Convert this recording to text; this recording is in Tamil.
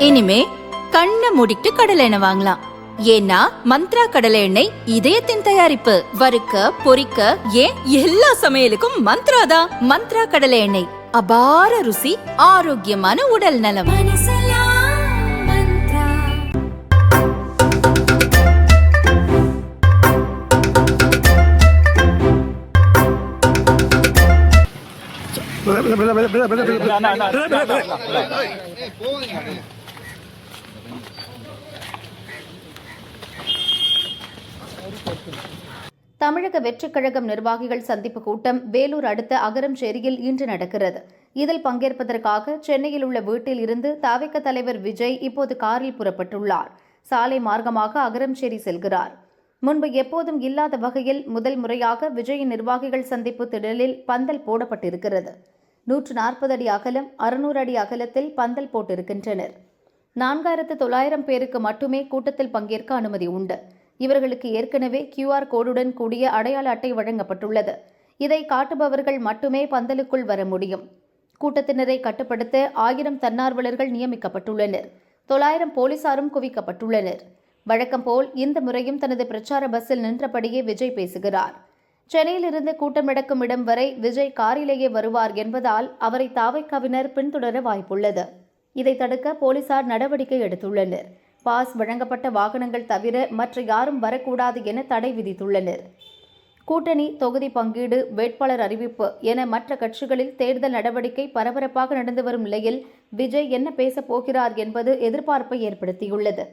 இனிமே கண்ணை மூடிட்டு கடலை எண்ணெய் வாங்கலாம். ஏன்னா மந்த்ரா கடலை எண்ணெய் இதயத்தின் தயாரிப்பு. வறுக்க பொரிக்க ஏன் எல்லா சமையலுக்கும் மந்த்ரா தான். மந்த்ரா கடலை எண்ணெய், அபார ருசி, ஆரோக்கியமான உடல் நலம். தமிழக வெற்றிக் கழகம் நிர்வாகிகள் சந்திப்பு கூட்டம் வேலூர் அடுத்த அகரம்சேரியில் இன்று நடக்கிறது. இதில் பங்கேற்பதற்காக சென்னையில் உள்ள வீட்டில் இருந்து தவிக தலைவர் விஜய் இப்போது காரில் புறப்பட்டுள்ளார். சாலை மார்க்கமாக அகரம்சேரி செல்கிறார். முன்பு எப்போதும் இல்லாத வகையில் முதல் முறையாக விஜயின் நிர்வாகிகள் சந்திப்பு திடலில் பந்தல் போடப்பட்டிருக்கிறது. 140 அடி அகலம், 600 அடி அகலத்தில் பந்தல் போட்டிருக்கின்றனர். 4900 பேருக்கு மட்டுமே கூட்டத்தில் பங்கேற்க அனுமதி உண்டு. இவர்களுக்கு ஏற்கனவே QR கோடுடன் கூடிய அடையாள அட்டை வழங்கப்பட்டுள்ளது. இதை காட்டுபவர்கள் மட்டுமே பந்தலுக்குள் வர முடியும். கூட்டத்தினரை கட்டுப்படுத்த 1000 தன்னார்வலர்கள் நியமிக்கப்பட்டுள்ளனர். 900 போலீசாரும் குவிக்கப்பட்டுள்ளனர். வழக்கம் போல் இந்த முறையும் தனது பிரச்சார பஸ்ஸில் நின்றபடியே விஜய் பேசுகிறார். சென்னையிலிருந்து கூட்டம் நடக்கும் இடம் வரை விஜய் காரிலேயே வருவார் என்பதால் அவரை தவிகவினர் பின்தொடர வாய்ப்புள்ளது. இதை தடுக்க போலீசார் நடவடிக்கை எடுத்துள்ளனர். பாஸ் வழங்கப்பட்ட வாகனங்கள் தவிர மற்ற யாரும் வரக்கூடாது என தடை விதித்துள்ளனர். கூட்டணி, தொகுதி பங்கீடு, வேட்பாளர் அறிவிப்பு என மற்ற கட்சிகளில் தேர்தல் நடவடிக்கை பரபரப்பாக நடந்து வரும் நிலையில் விஜய் என்ன பேசப் போகிறார் என்பது எதிர்பார்ப்பை ஏற்படுத்தியுள்ளது.